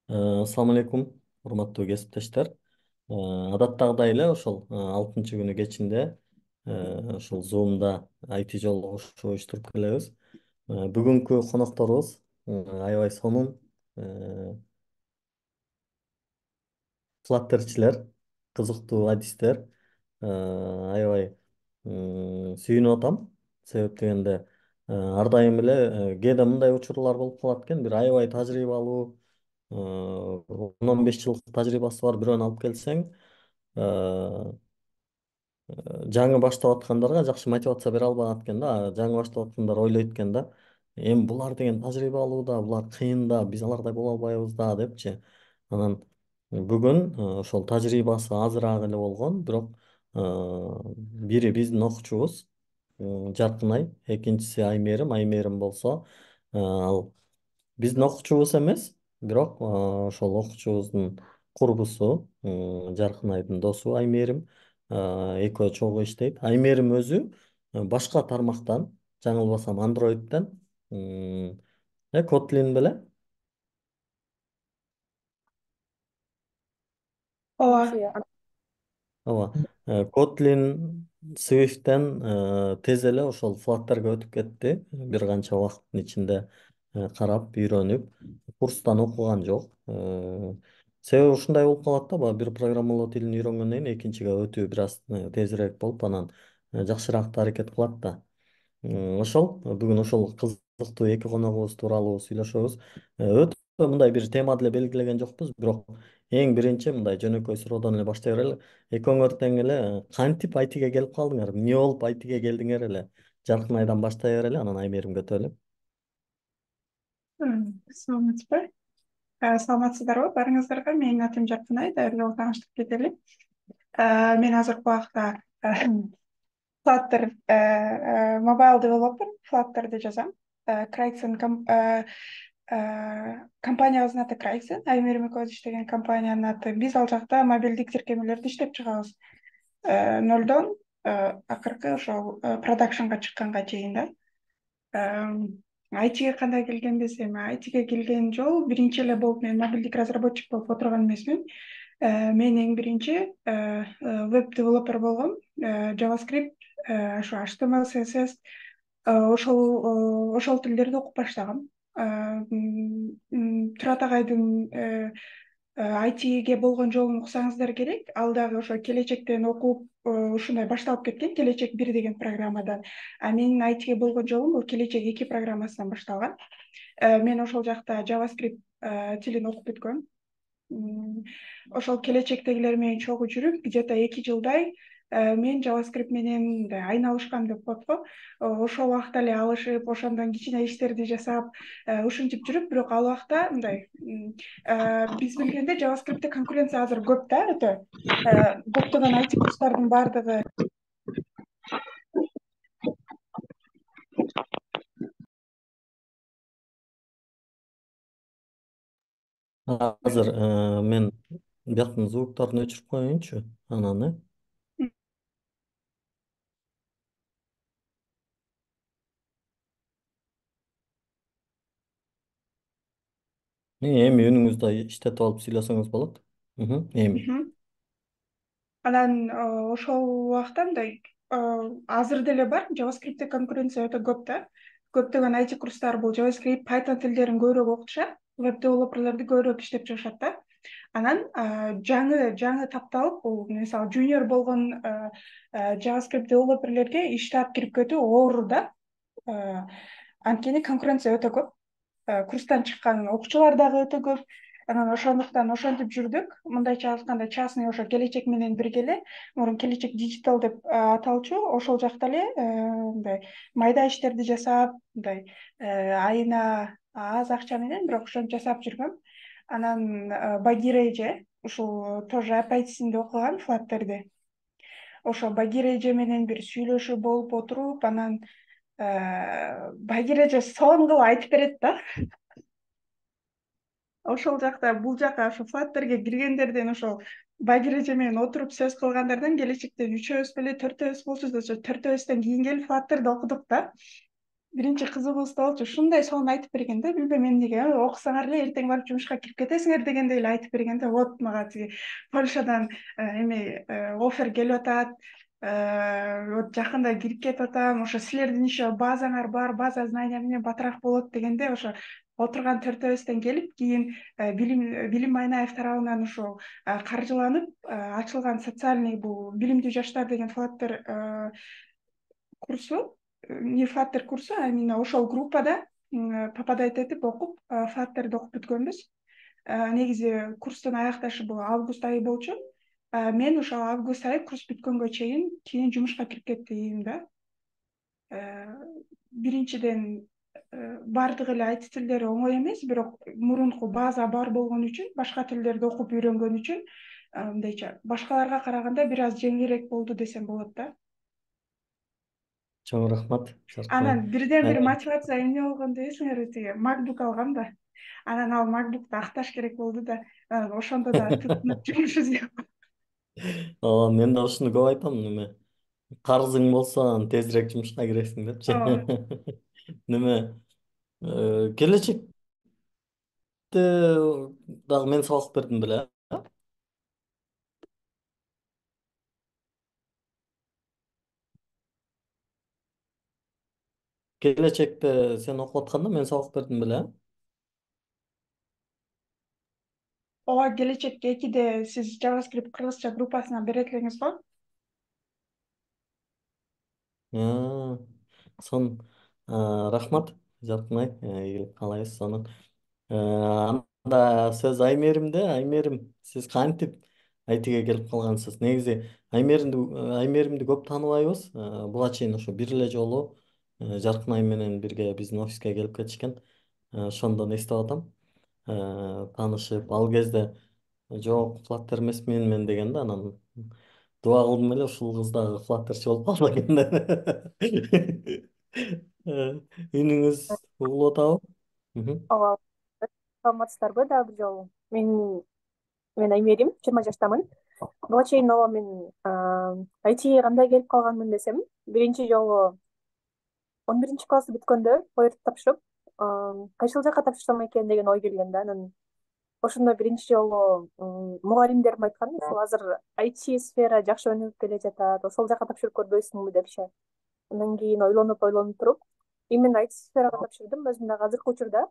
Assalamu алейкум, урматтуу кесиптештер. Адаттагыдай эле ошол 6-күнү кечинде ушул Zoom'да IT жолугушуу уюштуруп келебиз. Бүгүнкү конокторубуз аябай сонун флаттерчилер, кызыктуу адистер. Аябай сүйүнүп атам. Себеп дегенде ар дайым эле кээде мындай учурлар болуп калат экен. Бир аябай тажрыйбалуу 10-15 жылдык тажрыйбасы бар бирөөнү алып келсең, жаңы баштап аткандарга жакшы мотивация бере албагат экен да. Жаңы баштап аткандар ойлойт экен да, эми булар деген тажрыйбалуу да, булар кыйын да, биз алардай боло албайбыз да депчи. Анан бүгүн ошол тажрыйбасы азыраак эле болгон, бирок бири биздин окуучубуз Жаркынай, экинчиси Аймерим. Аймерим болсо ал биздин окуучубуз эмес, бирок ошол окуучубуздун курбусу, Жаркынайдын досу Аймерим. Экөө чогуу иштейт. Аймерим өзү башка тармактан, жаңылбасам Android'тен, Kotlin беле. ооба. Ооба. Kotlin, Swift'ten тез эле ошол Flutter'га өтүп кетти. Бир канча убакыттын ичинде карап, үйрөнүп, курстан окуган жок. Себеби ушундай болуп калат да, баягы бир программалоо тилин үйрөнгөндөн кийин экинчиге өтүү бир аз тезирээк болуп, анан жакшыраак аракет кылат да. Ошол бүгүн ошол кызыктуу эки коногубуз тууралуу сүйлөшөбүз. Өтө мындай бир тема деле белгилеген жокпуз, бирок эң биринчи мындай жөнөкөй суроодон эле баштай берели. Экөөңөр тең эле кантип айтиге келип калдыңар? Эмне болуп айтиге келдиңер эле? Жаркынайдан баштай берели, анан Аймеримге өтөлү. Саламатсызбы? Саламатсыздарбы баарыңыздарга? Менин атым Жаркынай. Дайыр жолу тааныштык кетели. Мен азыркы убакта Flutter mobile developer, Flutter'ды жазам. Крайксен компаниябыздын аты Крайксен. Аймерим экөөбүз иштеген компаниянын аты. Биз ал жакта мобилдик тиркемелерди иштеп чыгабыз. Нолдон акыркы ошол продакшнга чыкканга чейин да. Айтиге кандай келген десем, айтиге келген жол биринчи эле болуп мен мобилдик разработчик болуп отурган эмесмин. Мен эң биринчи веб девелопер болгом. JavaScript, ошо HTML, CSS, ошол тилдерди окуп баштагам. Турат агайдын айтиге болгон жолун уксаңыздар керек. Ал дагы ошо келечектен окуп ушундай башталып кеткен, Келечек 1 деген программадан. Менин айтиге болгон жолум бул Келечек 2 программасынан башталган. Мен ошол жакта JavaScript тилин окуп бүткөм. Ошол келечектегилер менен чогуу жүрүп, где-то 2 жылдай мен JavaScript менен мындай айналышкам деп коет го. Ошол убакта эле алышып, ошондон кичине иштерди жасап, ушинтип жүрүп, бирок ал убакта мындай биз билгенде JavaScript'те конкуренция азыр көп да, өтө. Көптөгөн IT курстардын баардыгы Азыр мен бияктын звуктарын өчүрүп коеюнчу, анан эми үнүңүздү иштетип алып сүйлөсөңүз болот. Эми. анан ошол убакта мындай азыр деле бар, JavaScript'те конкуренция өтө көп да. Көптөгөн IT курстар бул JavaScript, Python тилдерин көбүрөөк окутушат, веб девелоперлерди көбүрөөк иштеп чыгышат да. Анан жаңы тапталып, бул мисалы junior болгон JavaScript девелоперлерге иш таап кирип кетүү оор да. Анткени конкуренция өтө көп. Курстан чыккан окуучулар дагы өтө көп. Анан ошондуктан ошентип жүрдүк. Мындайча айтканда, частный ошо Келечек менен бирге эле, мурун Келечек Digital деп аталчу, ошол жакта эле мындай майда иштерди жасап, мындай айына аз акча менен, бирок ошентип жасап жүргөм. Анан Багира эже ушул тоже апайтисинде окуган Flutter'ди. Ошо Багира эже менен бир сүйлөшүү болуп отуруп, анан Багира эже сонун кылып айтып берет да. Ошол жакта бул жака ошо Flutter'ге киргендерден, ошол Багира эже менен отуруп сөз кылгандардан келечектен 3-өбүз беле 4-өбүз болчубуз, ошо 4-өбүздөн кийин келип Flutter'ды окудук да. биринчи кызыгыбыз да болчу. Ушундай сонун айтып берген да, билбейм эмнеге, окусаңар эле эртең барып жумушка кирип кетесиңер дегендей эле айтып берген да. Вот мага тиги Польшадан эме офер келип атат. Вот жакында кирип кетип атам. Ошо силердин еще базаңар бар, база знания менен батыраак болот дегенде, ошо отурган төртөөбүздөн келип, кийин Билим Майнаев тарабынан ушул каржыланып ачылган социальный бул билимдүү жаштар деген фаттер курсу, не фаттер курсу, а именно ошол группада попадать этип окуп, фаттерди окуп бүткөнбүз. Негизи курстун аякташы бул август айы болчу. Мен ошол август айы курс бүткөнгө чейин кийин жумушка кирип кеттим да. Биринчиден баардык эле IT тилдери оңой эмес, бирок мурунку база бар болгон үчүн, башка тилдерди окуп үйрөнгөн үчүн мындайча башкаларга караганда бир аз жеңилирээк болду десем болот да. Чоң рахмат, Жаркынай. Анан бирден бир Э, мотивация эмне болгон дебесиңерби, тиги MacBook алгам да. Анан ал MacBook'tu акташ керек болду да. Ошондо да тутунуп жумуш издеп. ооба, мен да ушуну көп айтам, неме карызың болсо анан тезирээк жумушка киресиң депчи. Ооба. Неме келечекте дагы мен сабак бердим беле. Келечекте сен окуп атканда мен сабак бердим беле. Ооба, келечекте экиде сиз JavaScript кыргызча группасына берет элеңиз го? А, сон рахмат, Жаркынай. Ийгилик каалайбыз сонун. Анда сөз Аймеримде. Аймерим, сиз кантип айтиге келип калгансыз? Негизи Аймеримди көп тааныбайбыз. Буга чейин ошо бир эле жолу Жаркынай менен бирге биздин офиске келип кетишкен. Ошондон эстеп атам. Таанышып, ал кезде жок, Flutter эмесмин мен деген да, анан дуа кылдым эле ушул кыз дагы Flutterчы болуп калса экен деп. Үнүңүз угулуп атабы? Мгм. Ооба, саламатсыздарбы дагы бир жолу. Мен Аймерим, 20 жаштамын. Буга чейин ооба мен айтиге кандай келип калганмын десем, биринчи жолу 11 классты бүткөндө ОЕР тапшырып, кайсыл жака тапшырсам экен деген ой келген да. Анан ошондо биринчи жолу мугалимдерим айткан, ушул азыр IT сфера жакшы өнүгүп келе жатат, ошол жака тапшырып көрбөйсүңбү депчи. Андан кийин ойлонуп туруп, именно IT сферага тапшырдым. Өзүм дагы азыркы учурда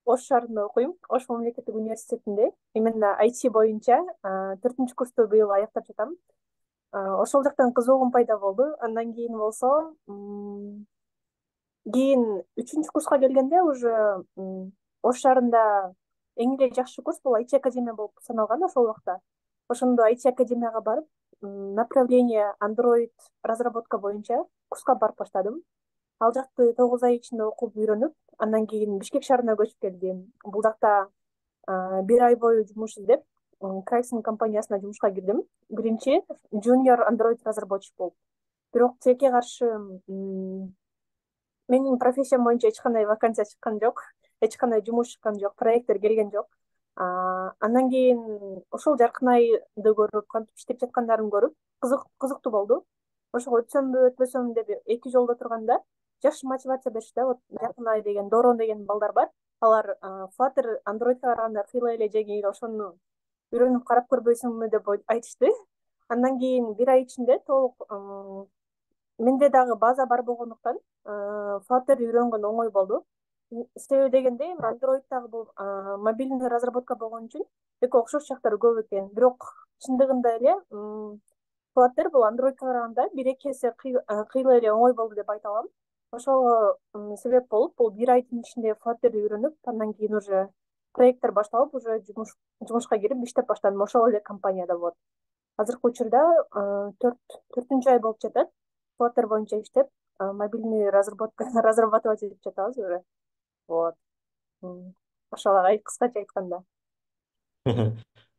Ош шаарында окуйм. Ош мамлекеттик университетинде именно IT боюнча 4 курсту быйыл аяктап жатам. Ошол жактан кызыгуум пайда болду. Андан кийин болсо, кийин 3 курска келгенде уже Ош шаарында эң эле жакшы курс бул IT академия болуп саналган ошол убакта. Ошондо IT академияга барып, направление Android разработка боюнча курска барып баштадым. Ал жакты 9 ай ичинде окуп үйрөнүп, андан кийин Бишкек шаарына көчүп келдим. Бул жакта 1 ай бою жумуш издеп, Крайсон компаниясына жумушка кирдим. Биринчи junior Android разработчик болуп. Бирок тилекке каршы менин профессиям боюнча эч кандай вакансия чыккан жок, эч кандай жумуш чыккан жок, проекттер келген жок. Андан кийин ошол Жаркынайды көрүп, кантип иштеп жаткандарын көрүп, кызыктуу болду. Ошого өтсөмбү, өтпөсөмбү деп 2 жолдо турганда жакшы мотивация беришти да. Вот Жаркынай деген, Дорон деген балдар бар. Алар Flutter Androidка караганда кыйла эле жеңил, ошону үйрөнүп карап көрбөйсүңбү деп айтышты. Андан кийин 1 ай ичинде толук менде дагы база бар болгондуктан Flutter үйрөнгөн оңой болду. Себеби дегенде Android дагы бул мобильный разработка болгон үчүн эки окшош жактары көп экен. Бирок чындыгында эле Flutter бул Androidка караганда 1-2 эсе кыйла эле оңой болду деп айта алам. Ошого себеп болуп, бул 1 айдын ичинде Flutterди үйрөнүп, андан кийин уже проекттер башталып, уже жумушка кирип иштеп баштадым ошол эле компанияда. Вот азыркы учурда 4-ай болуп жатат. Flutter боюнча иштеп, мобильный разработка разрабатывать этип жатабыз уже. Вот. Ошол кыскача айтканда.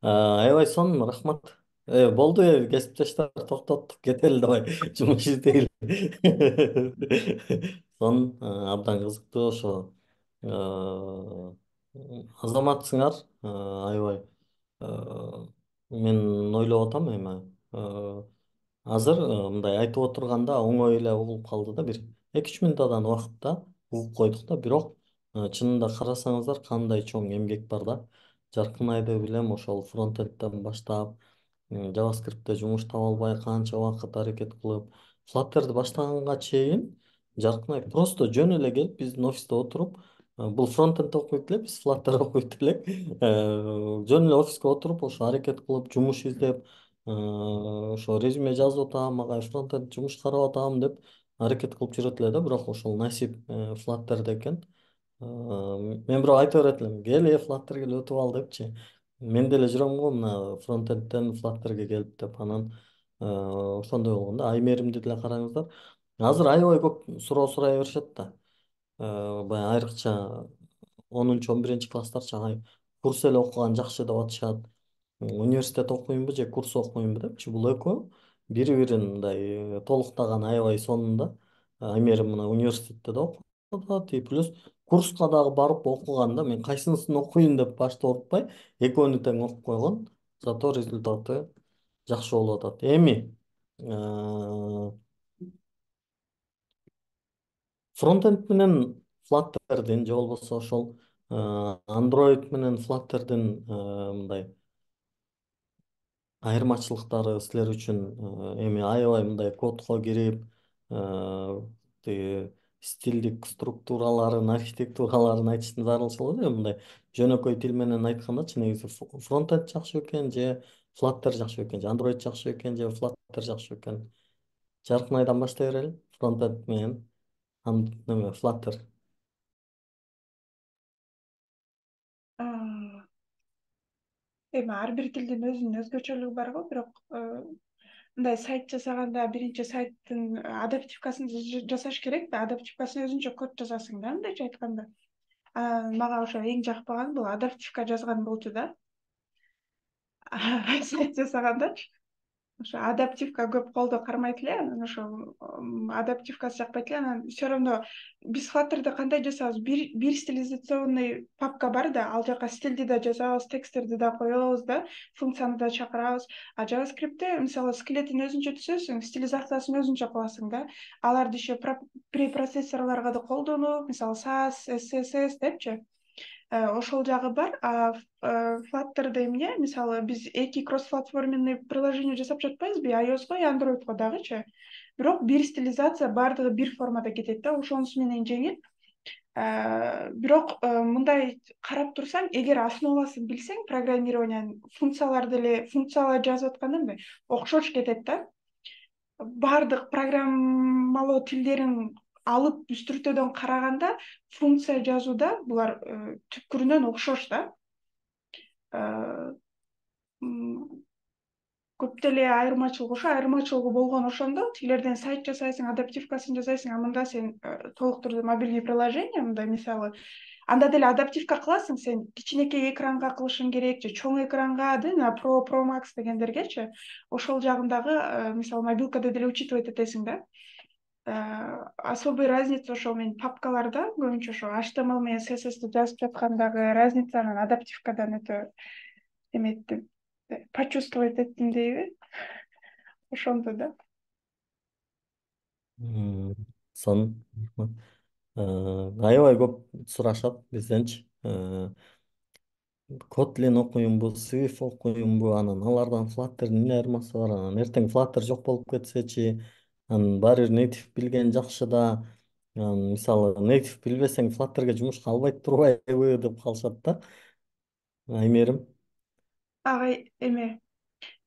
Аябай сонун, рахмат. Болду, кесиптештер, токтоттук, кетели давай, жумуш издейли. Сонун, абдан кызыктуу ошо. Азаматсыңар, аябай. Мен ойлоп атам эми. Азыр мындай айтып отурганда оңой эле угулуп калды да бир 2-3 минутадан убакытта угуп койдук да. Бирок чынында карасаңыздар кандай чоң эмгек бар да. Жаркынайды билем ошол фронтендден баштап JavaScript'те жумуш таба албай канча убакыт аракет кылып, Flutter'ды баштаганга чейин Жаркынай просто жөн эле келип биздин офисте отуруп, бул фронтенд окуйт эле, биз Flutter окуйт элек. Жөн эле офиске отуруп, ошо аракет кылып, жумуш издеп, ошо резюме жазып атам, ага фронтенд жумуш карап атам деп аракет кылып жүрөт эле да. Бирок ошол насип Flutter'да экен. Мен бирок айта берет элем, кел Flutter'га эле өтүп ал депчи. Мен деле жүрөм го мына фронтендден Flutter'га келип деп, анан ошондой болгон да. Аймеримди деле караңыздар. Азыр аябай көп суроо сурай беришет да. Баягы айрыкча 10-11 класстарчы курс эле окуган жакшы деп атышат. Университет окуйнбу же курс окуйнбу депчи. Бул экөө бири бирин мындай толуктаган аябай сонунда. Аймерим мына университетте да окуп атат. И плюс курска дагы барып окуганда, мен кайсынысын окуйн деп башта уруппай, экөөнү тең окуп койгон. Зато результаты жакшы болуп атат. Эми фронтенд менен Flutter'дин же болбосо ошол Android менен Flutter'дин мындай айырмачылыктары силер үчүн эми аябай мындай кодго кирип тиги стилдик структураларын, архитектураларын айтыштын зарылчы болот э. Мындай жөнөкөй тил менен айткандачы, негизи фронтенд жакшы экен же Flutter жакшы экен, же Android жакшы экен же Flutter жакшы экен. Жаркынайдан баштай берели. Фронтенд менен неме Flutter. Эми ар бир тилдин өзүнүн өзгөчөлүгү бар го, бирок мындай сайт жасаганда биринчи сайттын адаптивкасын жасаш керек да, адаптивкасын өзүнчө код жазасың да, мындайча айтканда. Мага ошо эң жакпаганы бул адаптивка жазган болчу да. Сайт жасагандачы ошо адаптивка көп колдо кармайт эле, анан ошо адаптивкасы жакпайт эле. Анан все равно биз Flutter'да кандай жасабыз? Бир стилизационный папка бар да, ал жака стилди да жазабыз, тексттерди да коебуз да, функцияны да чакырабыз. А JavaScript'те мисалы скелетин өзүнчө түзөсүң, стилизациясын өзүнчө кыласың да. Аларды еще препроцессорлорго да колдонуп, мисалы SAS, SSS депчи. Ошол жагы бар. Flutter'да эмне, мисалы биз эки кросс-платформенный приложение жасап жатпайбызбы, iOS'го и Android'го дагычы. Бирок бир стилизация баардыгы бир формада кетет да, ошонусу менен жеңил. Бирок мындай карап турсаң, эгер основасын билсең, программированиянын функциялар жазып атканда мындай окшош кетет да. Баардык программалоо тилдерин алып үстүртөдөн караганда функция жазууда булар түпкүрүнөн окшош да. Көп деле айырмачылык ошо, айырмачылыгы болгон ошондо тилерден сайт жасайсың, адаптивкасын жасайсың, а мында сен толук түрдө мобильный приложение, мында мисалы анда деле адаптивка кыласың, сен кичинекей экранга кылышың керек же чоң экранга, да, Pro Max дегендергечи. Ошол жагындагы мисалы мобилкада деле учитывать этесиң да. Особый разница ошол менин папкаларда көбүнчө ошо HTML менен CSS'ти жазып жаткандагы разницанын адаптивкадан өтө эметти, почувствовать эттим дейби, ошондо да. Сон аябай көп сурашат бизденчи. Kotlin окуйнбу, Swift окуйнбу, анан алардан Flutter'дын эмне айырмасы бар, анан эртең Flutter жок болуп кетсечи, анан баары бир native билген жакшы да, мисалы native билбесең Flutter'га жумушка албайт турбайбы деп калышат да. Аймерим. Ага, эме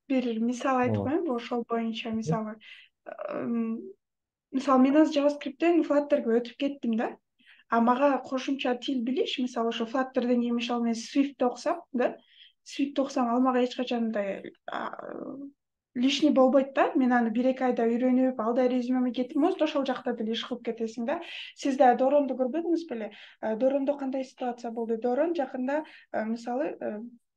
бир мисал айтып Ооба. коеюнбу ошол боюнча. Мисалы мен азыр JavaScript'тен Flutter'га өтүп кеттим да. Мага кошумча тил билиш, мисалы ошо Flutter'ден кийин мисалы мен Swift'ти окусам да, Swift'ти окусам ал мага эч качан мындай лишний болбойт да. Мен аны 1-2 айда үйрөнүп, алда резюмеме кетип, может ошол жакта деле иш кылып кетесиң да. Сиз да Доронду көрбөдүңүз беле? Дорондо кандай ситуация болду? Дорон жакында мисалы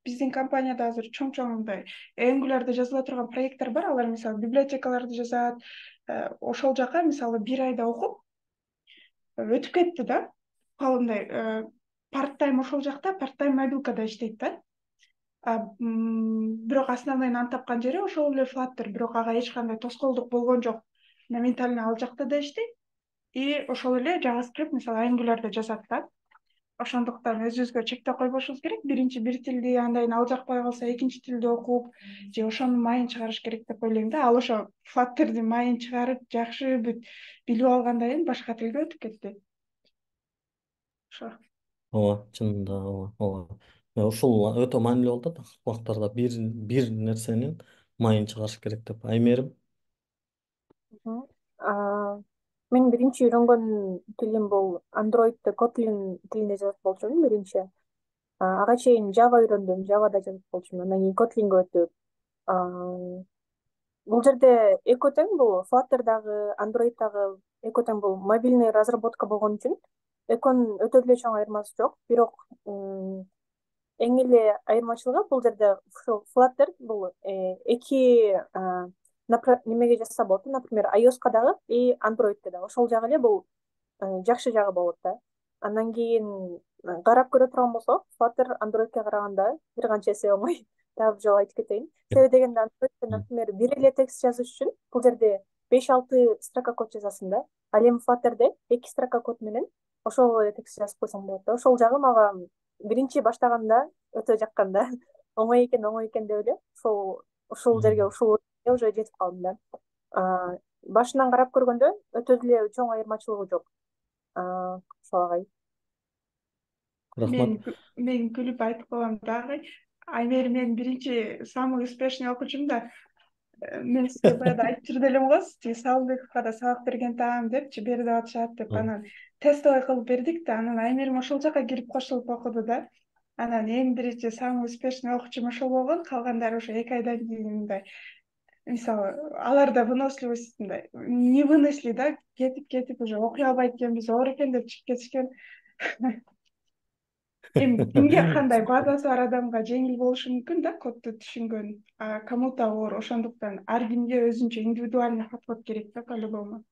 биздин компанияда азыр чоң мындай Angular'да жазыла турган проекттер бар. Алар мисалы библиотекаларды жазат. Ошол жака мисалы 1 айда окуп өтүп кетти да. Ал мындай part-time ошол жакта, part-time мобилкада иштейт да. Бирок основной нан тапкан жери ошол эле Flutter, бирок ага эч кандай тоскоолдук болгон жок. Моментально ал жакта да иштейт. И ошол эле JavaScript мисалы Angular'да жазат да. Ошондуктан өзүбүзгө чектөө койбошубуз керек. Биринчи бир тилди андан ал жакпай калса экинчи тилди окуп же ошонун майын чыгарыш керек деп ойлойм да. Ал ошо Flutter'дин майын чыгарып жакшы билип алгандан кийин башка тилге өтүп кетти. Ошо. ооба, чынында ооба, ооба. Ушул өтө маанилүү болуп атат. Акыркы убактарда бир нерсенин майын чыгарыш керек деп. Аймерим. Мгм. А, Мен биринчи үйрөнгөн тилим бул Android'де Kotlin тилинде жазат болчумун биринчи. Ага чейин Java үйрөндүм, Javада жазат болчумун. Андан кийин Kotlinге өтүп. А, Бул жерде экөө тең, бул Flutter дагы, Android дагы экөө тең, бул мобильный разработка болгон үчүн экөөнүн өтө деле чоң айырмасы жок. Бирок эң эле айырмачылыгы бул жерде ушул Flutter бул эки немеге жазса болот, например, iOSка дагы и Androidке дагы. Ошол жагы эле бул жакшы жагы болот да. Андан кийин карап көрө турган болсок, Flutter Androidке караганда бир канча эсе оңой. Дагы бир жолу айтып кетейин. Себеби дегенде Androidте, например, бир эле текст жазыш үчүн бул жерде 5-6 строка код жазасың да. Ал эми Flutterде 2 строка код менен ошол эле текст жазып койсоң болот да. Ошол жагы мага биринчи баштаганда өтө жаккан да. Оңой экен деп эле ушул жерге ушул уже жетип калдым да. Башынан карап көргөндө өтө деле чоң айырмачылыгы жок. Ошол агай. Мен Рахмат. мен күлүп айтып коем дагы. Аймери мен биринчи самый успешный окуучум да. Мен сизге баягы айтып жүрдү элем го, тиги Саалбековго да сабак берген таам депчи, берип атышат деп. Анан тестовый кылып бердик да, анан Аймерим ошол жака кирип кошулуп окуду да. Анан эң биринчи самый успешный окуучум ошол болгон, калгандары ошо 2 айдан кийин мындай. Мисалы, алар да выносливость мындай, не вынесли да, кетип уже окуй албайт экенбиз, оор экен деп чыгып кетишкен. Эми кимге кандай базасы бар адамга жеңил болушу мүмкүн да кодду түшүнгөн, а кому-то оор. Ошондуктан ар кимге өзүнчө индивидуальный подход керек да, по-любому.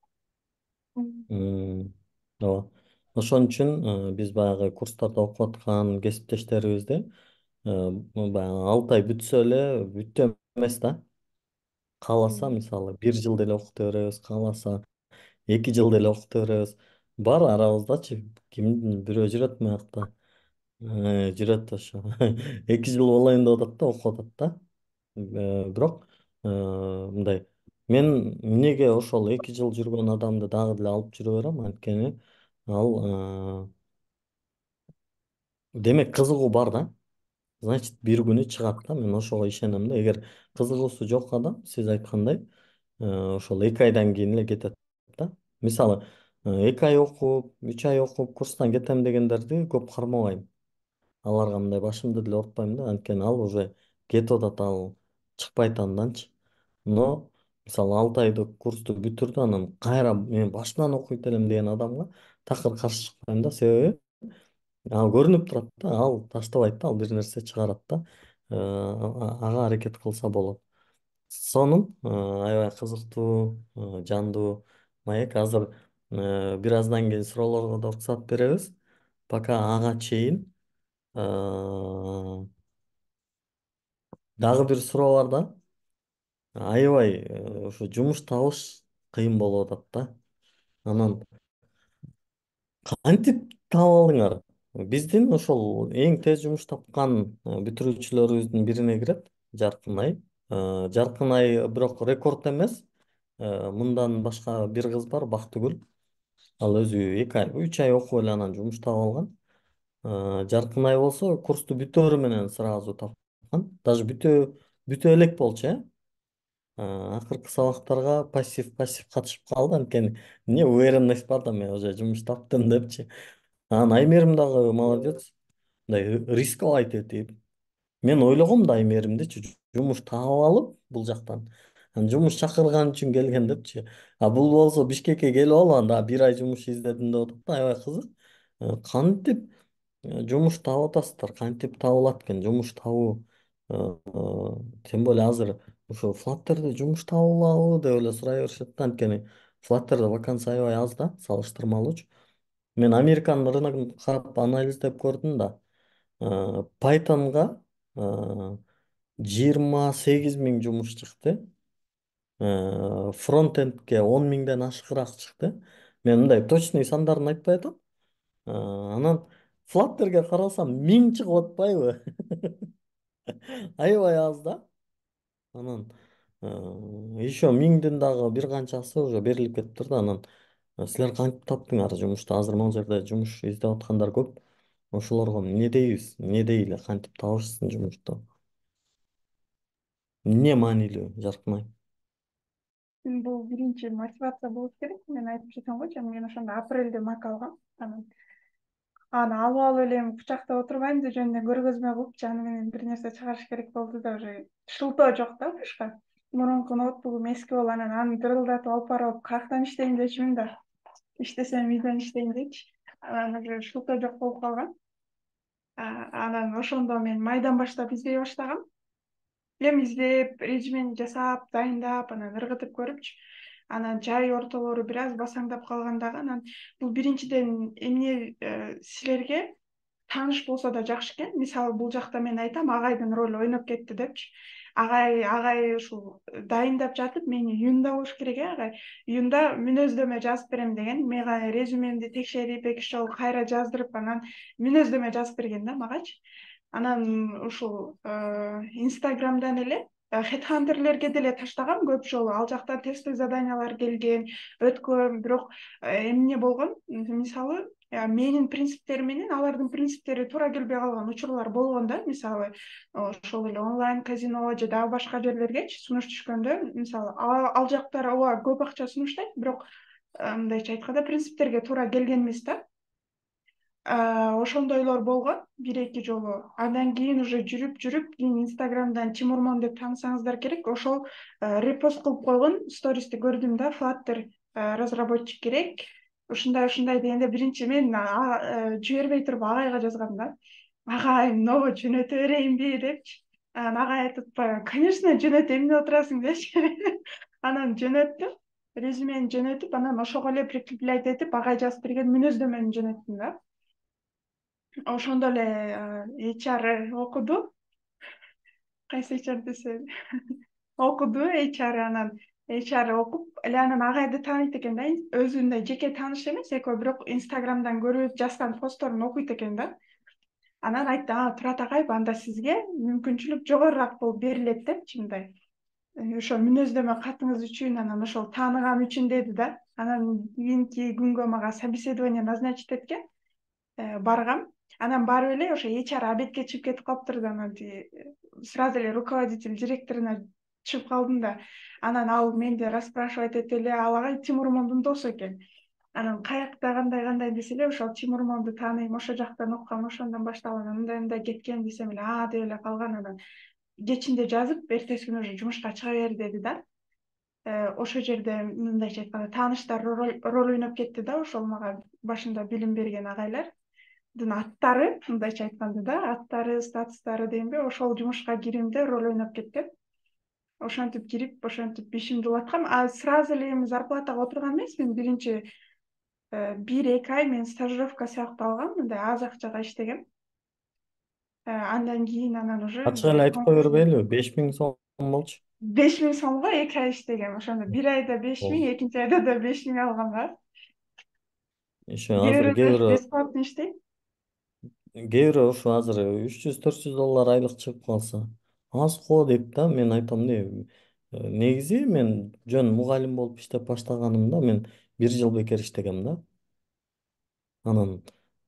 Ооба. Ошон үчүн биз баягы курстарда окуп аткан кесиптештерибизди баягы 6 ай бүтсө эле бүттү эмес да. Кааласа мисалы 1 жыл деле окута беребиз, кааласа 2 жыл деле окута беребиз. Бар арабыздачы ким бирөө жүрөт мыякта. Жүрөт ошо. 2 жыл болоюн деп атат да, окуп атат да. Бирок мындай мен эмнеге ошол 2 жыл жүргөн адамды дагы деле алып жүрө берем, анткени ал демек кызыгуу бар да. Значит, бир күнү чыгат да. Мен ошого ишенем да. Эгер кызыгуусу жок адам, сиз айткандай, ошол 2 айдан кийин эле кетет да. Мисалы, 2 ай окуп, 3 ай окуп, курстан кетем дегендерди көп кармабайм. Аларга мындай башымды деле оорутпайм да. Анткени ал уже кетип атат, ал чыкпайт анданчы. Но мисалы 6 айды курсту бүтүрдү, анан кайра мен башынан окуйт элем деген адамга такыр каршы чыкпайм да. Себеби ал көрүнүп турат да, ал таштабайт да, ал бир нерсе чыгарат да. Ага аракет кылса болот. Сонун аябай кызыктуу, жандуу маек. Азыр бир аздан кийин суроолорго да уруксат беребиз. Пока ага чейин дагы бир суроо бар да. Аябай ушу жумуш табыш кыйын болуп атат да. Анан кантип таап алдыңар? Биздин ошол эң тез жумуш тапкан бүтүрүүчүлөрүбүздүн бирине кирет Жаркынай. Жаркынай бирок рекорд эмес. Мындан башка бир кыз бар, Бактыгүл. Ал өзү 2 ай, 3 ай окуп эле анан жумуш таап алган. Жаркынай болсо курсту бүтөөрү менен сразу тапкан. Даже бүтө элек болчу, акыркы сабактарга пассив катышып калды, анткени эмне уверенность бар да, мен уже жумуш таптым депчи. Анан Аймерим дагы молодец, мындай рисковать этип. Мен ойлогом да Аймеримдичи жумуш таап алып бул жактан. Анан жумуш чакырган үчүн келген депчи. А бул болсо Бишкекке келип алып анда 1 ай жумуш издедим деп атат да, аябай кызык. Кантип жумуш таап атасыздар, кантип табылат экен жумуш табуу? Тем более азыр ошо Flutter'да жумуш табылабы деп эле сурай беришет да, анткени Flutter'да вакансия аябай аз да, салыштырмалуучу. Мен Американын рыногун карап анализдеп көрдүм да. Python'га 28 000 жумуш чыкты. Фронтендке 10 000ден ашыгыраак чыкты. Мен мындай точный сандарын айтпай атам. Анан Flutter'га карасам 1000 чыгып атпайбы? Аябай аз да. Анан еще 1000ден дагы бир канчасы уже берилип кетиптир да. Анан силер кантип таптыңар жумушту? Азыр могу жерде жумуш издеп аткандар көп. Ошолорго эмне дейбиз? Эмне дейли? Кантип табышсын жумушту? Эмне маанилүү, Жаркынай? Бул биринчи мотивация болуш керек. Мен айтып жатам го, мен ошондо апрелде мак алгам. Анан аны алып алып эле эми кучактап отурбайм да жөнүндө көргөзмө кылыпчы, аны менен бир нерсе чыгарыш керек болду да, уже шылтоо жок да башка. Мурунку ноутбугум эски болуп, анан аны дырылдатып алып барып каяктан иштейм дечүмүн да. Иштесем үйдөн иштейм дечи. Анан уже шылтоо жок болуп калган. Анан ошондо мен майдан баштап издей баштагам. Эми издеп, резюмени жасап, дайындап, анан ыргытып көрүпчү. Анан жай ортолору бир аз басаңдап калган дагы. Анан бул биринчиден эмне силерге тааныш болсо да жакшы экен. Мисалы бул жакта мен айтам, агайдын ролу ойноп кетти депчи. Агай ушул дайындап жатып, мени июнда болуш керек, агай. Июнда мүнөздөмө жазып берем деген. Мага резюмемди текшерип, эки үч жолу кайра жаздырып, анан мүнөздөмө жазып берген да магачы. Анан ушул Инстаграмдан эле хедхантерлерге деле таштагам көп жолу. Ал жактан тестовый заданиялар келген, өткөн, бирок эмне болгон? Мисалы, менин принциптерим менен алардын принциптери туура келбей калган учурлар болгон да. Мисалы, ошол эле онлайн казино же дагы башка жерлергечи сунуш түшкөндө, мисалы, ал жактар ооба көп акча сунуштайт, бирок мындайча айтканда принциптерге туура келген эмес да. Ошондойлор болгон бир эки жолу. Андан кийин уже жүрүп кийин Инстаграмдан Тимурмон деп таанысаңыздар керек. Ошол репост кылып койгон стористи көрдүм да. Flutter разработчик керек. Ушундай дегенде биринчи мен жибербей туруп агайга жазгам да. Агай, мынобу жөнөтө берейинби депчи. Анан агай айтып, конечно жөнөт, эмне отурасың депчи. Анан жөнөттүм. Резюмени жөнөтүп, анан ошого эле прикреплять этип, агай жазып берген мүнөздөмөнү жөнөттүм да. Ошондо эле HR окуду. Кайсы HR десе окуду HR, анан HR окуп эле анан агайды тааныйт экен да. Өзүндөй жеке тааныш эмес, экөө бирок Инстаграмдан көрүп жазган постторун окуйт экен да. Анан айтты, Турат агай, анда сизге мүмкүнчүлүк жогорураак болуп берилет депчи, мындай. Ошо мүнөздөмө катыңыз үчүн, анан ошол тааныган үчүн деди да. Анан кийинки күнгө мага собеседование назначить эткен. Баргам. Анан барып эле ошо HR обедке чыгып кетип калыптыр да, анан сразу эле руководитель директоруна чыгып калдым да. Анан ал менди расспрашивать этти эле, ал агай Тимурмондун досу экен. Анан каякта кандай десе эле, ошол Тимурмонду тааныйм, ошол жактан окугам, ошондон баштап анан мындай кеткен десем эле, деп эле калган. Анан кечинде жазып, эртеси күнү уже жумушка чыга бер деди да. Ошол жерде мындайча айтканда тааныштар роль ойноп кетти да. Ошол мага башында билим берген агайлар аттары, мындайча айтканда да, аттары, статустары дейинби, ошол жумушка киримде роль ойноп кеткен. Ошентип кирип, ошентип ишимди улаткам. Сразу эле эми зарплатага отурган эмесмин. Биринчи 1-2 ай мен стажировка сыяктуу алгам, мындай аз акчага иштегем. Андан кийин анан уже Ачык эле айтып кое бербейлиби? 5000 сом болчу. 5000 сомго 2 ай иштегем. Ошондо бир айда 5000, экинчи айда да 5000 алгам да. Еще Кээ азыр бирөөдөр бесплатно иштейт. кээ бирөө ушу азыр 300-400 доллар айлык чыгып калса аз го дейт да. Мен айтам негизи мен жөн мугалим болуп иштеп баштаганымда мен 1 жыл бекер иштегем да. Анан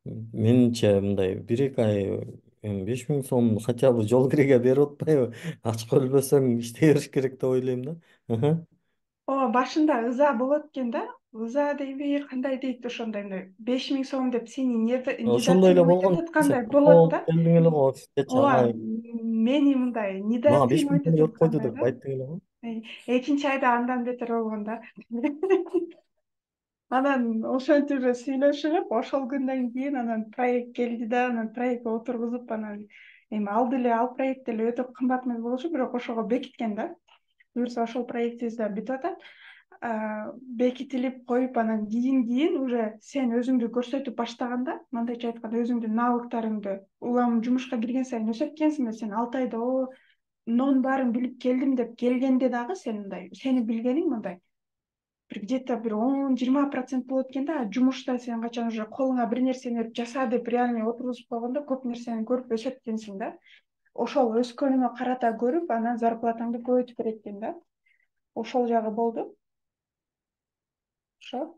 менимче мындай 1-2 ай 5000 сом хотя бы жол кирге берип атпайбы? Ачка өлбөсөң иштей бериш керек деп ойлойм да. Ооба, башында ыза болот экен да. Ыза дейби, кандай дейт, ошондой 5000 сом деп сени Ошондой эле недооценивать болгон. этип Сен аткандай кол болот да. келдиң эле го офиске Ооба, чагай. мени мындай Мага 5000 недооценивать сом этип берип койду аткандай деп да. айттың эле го. Экинчи айда андан бетер болгон да. Анан ошентип эле сүйлөшүп, ошол күндөн кийин анан проект келди да, анан проектке отургузуп, анан эми алды эле, ал проект деле өтө кымбат эмес болчу, бирок ошого бекиткен да. Буюрса ошол проектибиз да бүтүп атат. Бекитилип коюп, анан кийин уже сен өзүңдү көрсөтүп баштаганда, мындайча айтканда өзүңдүн навыктарыңды улам жумушка кирген сайын өсөткенсиң да, сен 6 айда нонун баарын билип келдим деп келгенде дагы сен мындай, сени билгениң мындай бир где-то бир 10-20% болот экен да. Жумушта сен качан уже колуңа бир нерсени берип жаса деп реально отургузуп койгондо көп нерсени көрүп өсөт экенсиң да. Ошол өскөнүмө карата көрүп, анан зарплатаңды көбөйтүп берет экен да. Ошол жагы болду. Ошо.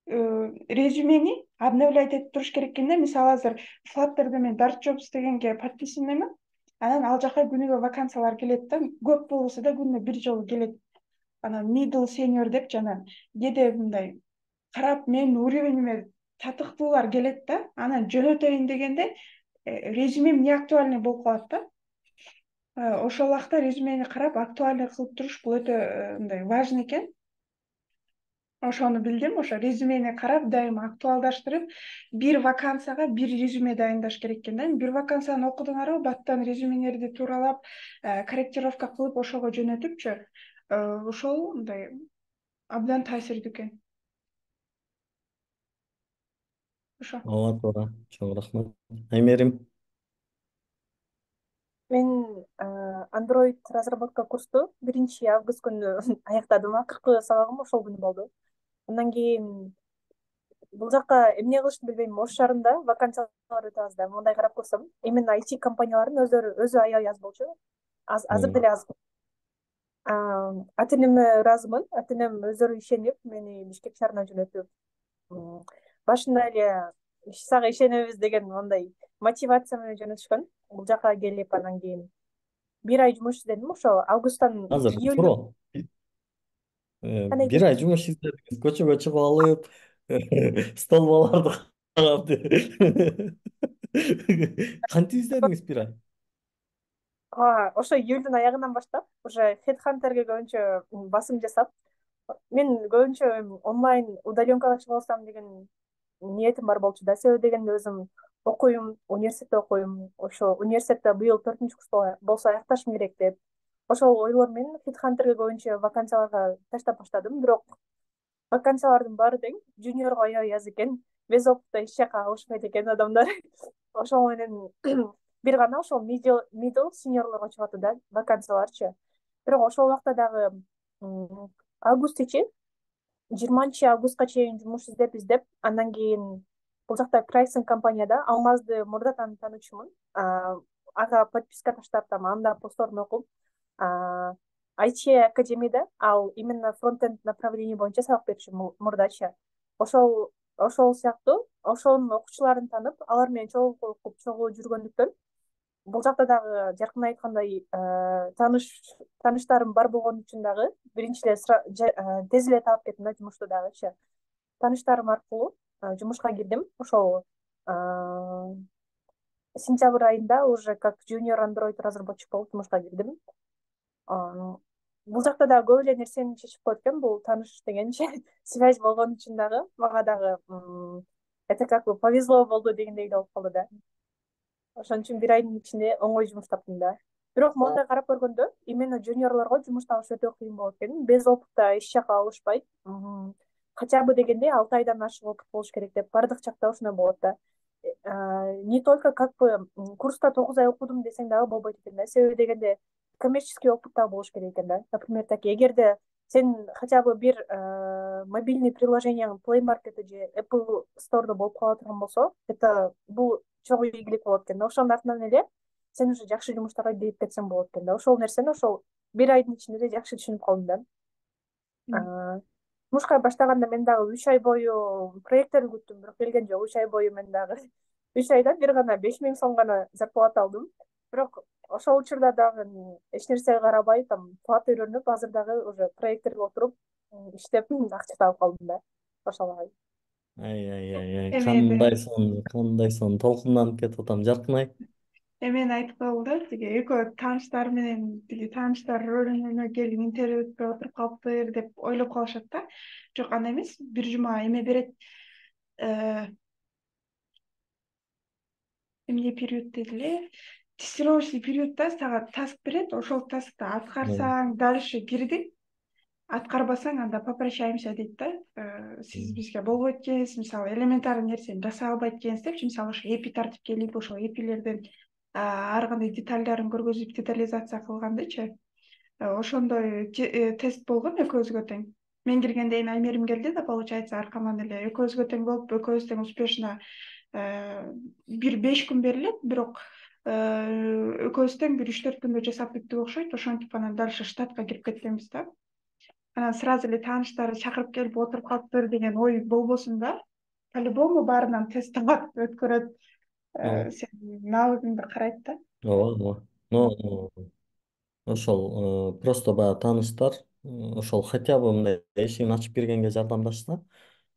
Резюмени обновлять этип туруш керек экен да. Мисалы азыр Flutter'да мен Dart Jobs дегенге подписанныймын. Анан ал жака күнүгө вакансиялар келет да. Көп болбосо да күнүнө бир жолу келет. Анан middle senior деп жана кээде мындай карап менин уровениме татыктуулар келет да. Анан жөнөтөйүн дегенде резюмем не актуальный болуп калат да. Ошол убакта резюмени карап актуальный кылып туруш бул өтө мындай важный экен. Ошону билдим. Ошо резюмени карап дайыма актуалдаштырып, бир вакансияга бир резюме дайындаш керек экен да. Бир вакансияны окудуңарбы, баттан резюмеңерди тууралап, корректировка кылып ошого жөнөтүпчү. Ошол мындай абдан таасирдүү экен. Ошо. Ооба туура. Чоң рахмат. Аймерим. Мен Android разработка курсту 1 август күнү аяктадым. Акыркы сабагым ошол күнү болду. Андан кийин бул жака эмне кылышты билбейм. Ош шаарында вакансиялар өтө аз да. Мындай карап көрсөм, именно IT компаниялардын өзү аябай аз болчу. Азыр деле аз. Ата энеме ыраазымын. Ата энем өздөрү ишенип, мени Бишкек шаарына жөнөтүп, башында эле сага ишенебиз деген мындай мотивация менен жөнөтүшкөн. Бул жака келип, андан кийин 1 ай жумуш издедим. Ошо августтан Азыр июль. туурабы? Кандай Бир ай жумуш издедиңиз, көчөгө чыгып алып, столбаларды кагап. Кантип издедиңиз бир ай? Ошо июлдун аягынан баштап уже Headhunter'ге көбүнчө басым жасап, мен көбүнчө онлайн удаленкага чыга алсам деген ниетим бар болчу да. Себеби дегенде өзүм окуйм, университетте окуйм. Ошо университетте быйыл 4-курста болсо аякташым керек деп. Ошол ойлор менен Headhunter'ге көбүнчө вакансияларга таштап баштадым. Бирок вакансиялардын баары тең, жуниорго аябай аз экен. Без опытта эч жака алышпайт экен адамдар. Ошол менен бир гана ошол middle seniorлорго чыгат да вакансияларчы. Бирок ошол убакта дагы август ичи 20 августка чейин жумуш издеп, андан кийин бул жакта Pricing компанияда Алмазды мурдадан таанычумун. Ага подписка таштап, там анда постторун окуп, IT академияда ал именно фронтенд направление боюнча сабак берчү мурдачы. Ошол сыяктуу ошонун окуучуларын таанып, алар менен чогуу окуп, чогуу жүргөндүктөн бул жакта дагы жаркын айткандай тааныштарым бар болгон үчүн дагы биринчи эле тез эле таап кеттим да жумушту дагычы. Тааныштарым аркылуу жумушка кирдим. Ошол сентябрь айында уже как junior Android разработчик болуп жумушка кирдим. Бул жакта дагы көп эле нерсени чечип коет экен, бул тааныш дегенчи связь болгон үчүн дагы мага дагы это как бы повезло болду дегендей болуп калды да. Ошон үчүн 1 айдын ичинде оңой жумуш таптым да. Бирок мондай карап көргөндө, именно жуниорлорго жумуш табыш өтө кыйын болот экен. Без опытта эч жака алышпайт. Хотя бы дегенде 6 айдан ашык опыт болуш керек деп, бардык жакта ошондой болот да. Не только как бы курста 9 ай окудум десең дагы болбойт экен да. Себеби дегенде коммерческий опыт да болуш керек экен да. Например, так эгерде сен хотя бы бир мобильный приложенияң Play Market же Apple Store'да болуп кала турган болсо, это бул чогуу ийгилик болот экен да. Ошонун артынан эле сен уже жакшы жумуштарга кирип кетсең болот экен да. Ошол нерсени ошол 1 айдын ичинде эле жакшы түшүнүп калдым да. Жумушка баштаганда мен дагы 3 ай бою проекттерди күттүм, бирок келген жок. 3 ай бою мен дагы 3 айда бир гана 5000 сом гана зарплата алдым. Бирок ошол учурда дагы эч нерсеге карабай, там плат үйрөнүп, азыр дагы уже проекттерге отуруп иштеп акча таап калдым да. Ошол Кандай сон толкунданып кетип атам, Жаркынай. Мен айтып калдым да, тиги экөө тааныштар менен тиги тааныштар рөлүнө келип интервьюге отуруп калыптыр деп ойлоп калышат да. Жок, андай эмес. Бир жума эме берет. Эмне период деди эле? Тестировочный периодда сага таск берет. Ошол таскты аткарсаң, дальше кирдиң. Аткарбасаң, анда попрощаемся дейт да. Сиз бизге болбойт экенсиз, мисалы элементарный нерсени жасай албайт экенсиз деп, мисалы ошо эпи тартип келип, ошол эпилердин ар кандай детальдарын көргөзүп детализация кылгандычы. Ошондой тест болгон экөөбүзгө тең. мен киргенден Аймерим келди да, получается, аркаман эле экөөбүзгө тең болуп, экөөбүз тең успешно бир 5 күн берилет, бирок экөөбүз тең бир 3-4 күндө жасап бүттүк окшойт. Ошентип анан дальше штатка кирип кеткенбиз да. Анан сразу эле тааныштары чакырып келип отуруп калыптыр деген ой болбосун да. По-любому баарынан тест алат, өткөрөт, ооба сенин навыгыңды карайт да. ооба но ошол просто баягы тааныштар ошол хотя бы мындай эшигин ачып бергенге жардамдашса.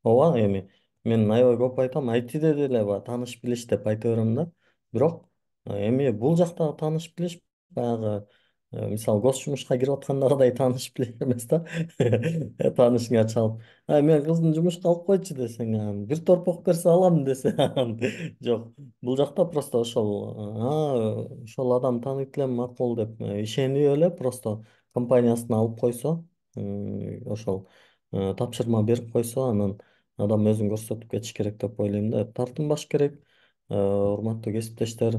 Ооба, эми мен аябай көп айтам, айтиде деле баягы тааныш билиш деп айта берем да. Бирок эми бул жактагы тааныш билиш баягы мисалы гос жумушка кирип аткандагыдай тааныш билиш эмес да. Таанышыңа чалып, мен кыздын жумушка алып койчу десең, анан бир торпок берсе алам десе, жок. Бул жакта просто ошол адам тааныйт элем макул деп ишенип эле просто компаниясына алып койсо, ошол тапшырма берип койсо, анан адам өзүн көрсөтүп кетиш керек деп ойлойм да. Тартынбаш керек. Урматтуу кесиптештер,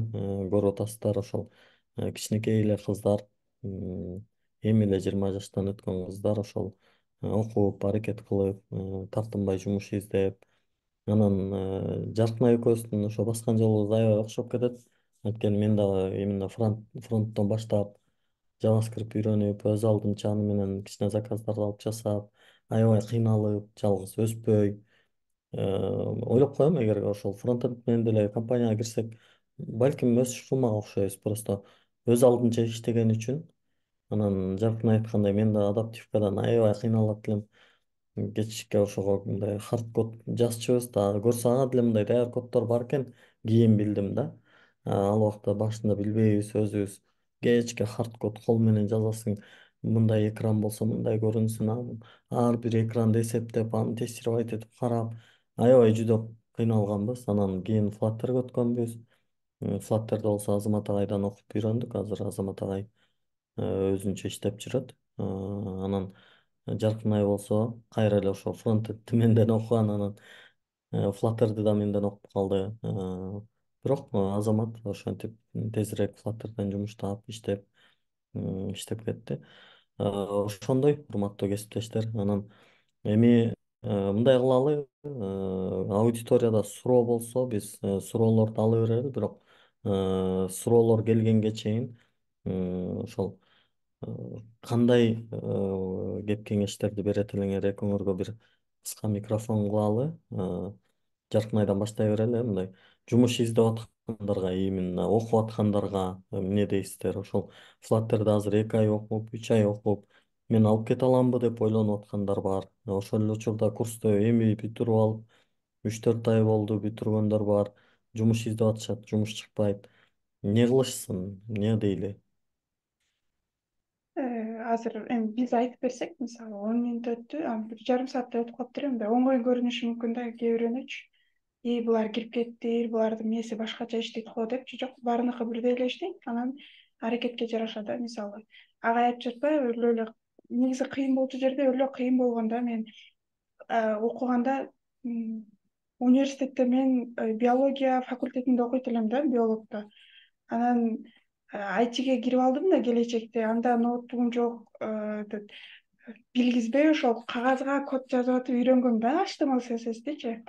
көрүп атасыздар ошол кичинекей эле кыздар, эми эле 20 жаштан өткөн кыздар ошол окуп, аракет кылып, тартынбай жумуш издеп, анан Жаркын экөөбүздүн ошо баскан жолубуз аябай окшоп кетет. Анткени мен дагы именно фронттон баштап JavaScript үйрөнүп, өз алдынча аны менен кичине заказдарды алып жасап, аябай кыйналып, жалгыз өспөй, ойлоп коем, эгер ошол фронтенд менен деле компанияга кирсек, балким өсүш кылмак окшойбуз. Просто өз алдынча иштеген үчүн. Анан Жаркын айткандай, мен да адаптивкадан аябай кыйналат элем. Кечке ошого мындай хард код жазчубуз да, көрсө ага деле мындай даяр коддор бар экен, кийин билдим да. Ал убакта башында билбейбиз өзүбүз. Кечке хард код кол менен жазасың. Мындай экран болсо мындай көрүнсүн, ар бир экранды эсептеп, аны тестировать этип карап, аябай жүдөп кыйналганбыз. Анан кийин Flutter'га өткөнбүз. Flutter'да болсо Азамат агайдан окуп үйрөндүк. Азыр Азамат агай өзүнчө иштеп жүрөт. Анан Жаркын ай болсо кайра эле ошо фронтендти менден окуган, анан Flutter'ды да менден окуп калды. Бирок Азамат ошентип тезирээк Flutter'дан жумуш таап, иштеп кетти. Ошондой, урматтуу кесиптештер. Анан эми мындай кылалы, аудиторияда суроо болсо биз суроолорду ала берели, бирок суроолор келгенге чейин ошол кандай кеп кеңештерди берет элеңер, экөөңөргө бир кыска микрофон кылалы. Жаркын айдан баштай берели, мындай жумуш издеп аткандарга, именно окуп аткандарга эмне дейсиздер? Ошол Flutter'да азыр 2 ай окуп, 3 ай окуп, мен алып кете аламбы деп ойлонуп аткандар бар. Ошол эле учурда курсту эми бүтүрүп алып, 3-4 ай болду бүтүргөндөр бар. Жумуш издеп атышат, жумуш чыкпайт. Не кылышсын, эмне дейли? Азыр эми биз айтып берсек, мисалы 10 мүнөт өттү, бир жарым сааттай өтүп калыптыр, мындай оңой көрүнүшү мүмкүн да кээ бирөөнүчү. Булар кирип кетти, булардын мээси башкача иштейт го депчи. Жок, баарыныкы бирдей эле иштейт. Анан аракетке жараша да. Мисалы ага айтып жатпайбы, өлө эле негизи кыйын болчу жерде өлө кыйын болгон да. Мен окуганда университетте мен биология факультетинде окуйт элем да, биологдо. Анан айтиге кирип алдым да келечекте. Анда ноутбугум жок, билгизбей ошол кагазга код жазып атып үйрөнгөм да, HTML CSS'дичи.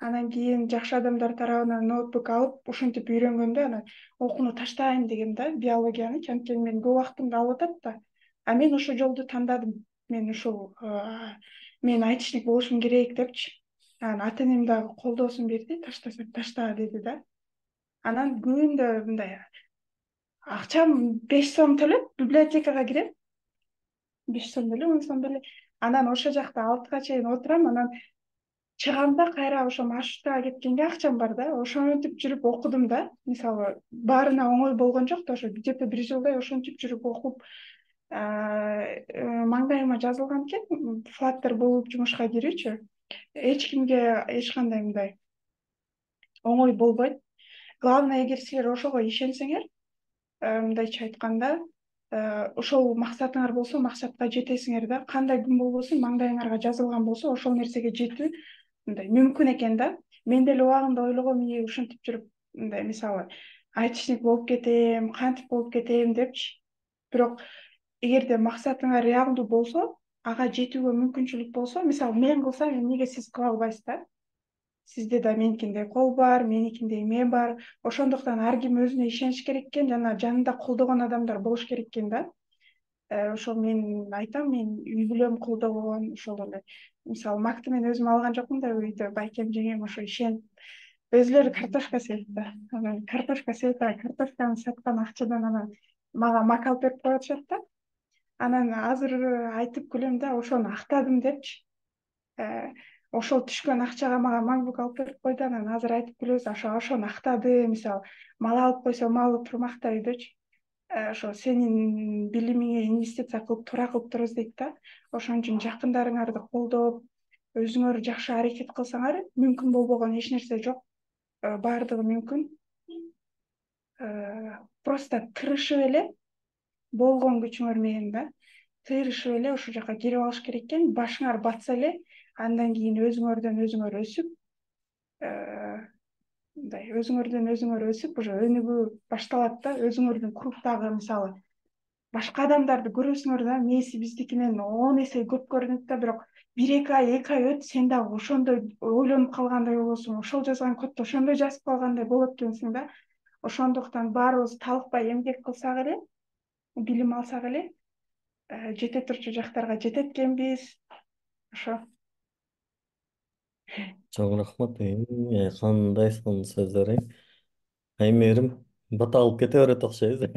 Анан кийин жакшы адамдар тарабынан ноутбук алып, ушинтип үйрөнгөм да. Анан окууну таштайм дегем да, биологияны, анткени мен көп убактымды алып атат да. Мен ошол жолду тандадым. Мен ушул мен айтишник болушум керек депчи. Анан ата энем дагы колдоосун берди, таштасаң ташта деди да. Анан күндө мындай акчам 5 сом төлөп библиотекага кирем. 5 сом беле, 10 сом беле. Анан ошол жакта 6га чейин отурам, анан чыгамда кайра ошо маршруткага кеткенге акчам бар да. Ошентип жүрүп окудум да. Мисалы баарына оңой болгон жок да, ошо где-то 1 жылдай ошентип жүрүп окуп, маңдайыма жазылган экен Flutter болуп жумушка кирүүчү. Эч кимге эч кандай мындай оңой болбойт. Главное, эгер силер ошого ишенсеңер, мындайча айтканда, ошол максатыңар болсо, максатка жетесиңер да. Кандай күн болбосун, маңдайыңарга жазылган болсо, ошол нерсеге жетүү мындай мүмкүн экен да. Мен деле убагында ойлогом, ушинтип жүрүп, мындай мисалы айтишник болуп кетем, кантип болуп кетем депчи. Бирок эгерде максатыңар реалдуу болсо, ага жетүүгө мүмкүнчүлүк болсо, мисалы мен кылсам эмнеге сиз кыла албайсыз да? Сизде да меникиндей кол бар, меникиндей мээ бар. Ошондуктан ар ким өзүнө ишениш керек экен, жана жанында колдогон адамдар болуш керек экен да. Ошол мен айтам, мен үй бүлөм колдогон, ошол эле. Мисалы макты мен өзүм алган жокмун да, үйдө байкем жеңем ошо ишенип өзүлөрү картошка себет да. Анан картошка себет, картошканы саткан акчадан анан мага мак алып берип коюп атышат да. Анан азыр айтып күлөм да, ошону актадым депчи. Э, Ошол түшкөн акчага мага макбук алып берип койду. Анан азыр айтып күлөбүз, ошону актады. Мисалы, мал алып койсо малы турмакта үйдөчү. Ошо сенин билимиңе инвестиция кылып туура кылып турабыз дейт да. Ошон үчүн жакындарыңарды колдоп, өзүңөр жакшы аракет кылсаңар, мүмкүн болбогон эч нерсе жок. Баардыгы мүмкүн. Просто тырышып эле, болгон күчүңөр менен да, тырышып эле ошол жака кирип алыш керек экен. Башыңар батса эле, андан кийин өзүңөрдөн өзүңөр өсүп, мындай өзүңөрдөн өзүңөр өсүп, уже өнүгүү башталат да. Өзүңөрдүн кругдагы, мисалы, башка адамдарды көрөсүңөр да, мээси биздикинен 10 эсе көп көрүнөт да, бирок 1-2 ай, 2 ай өтүп, сен дагы ошондой ойлонуп калгандай болосуң, ошол жазган кодду ошондой жазып калгандай болот экенсиң да. Ошондуктан баарыбыз талыкпай эмгек кылсак эле, билим алсак эле, жете турчу жактарга жетет экенбиз. Ошо. Чоң рахмат. Кандай сонун сөздөр, Аймерим бата алып кете берет окшойбуз.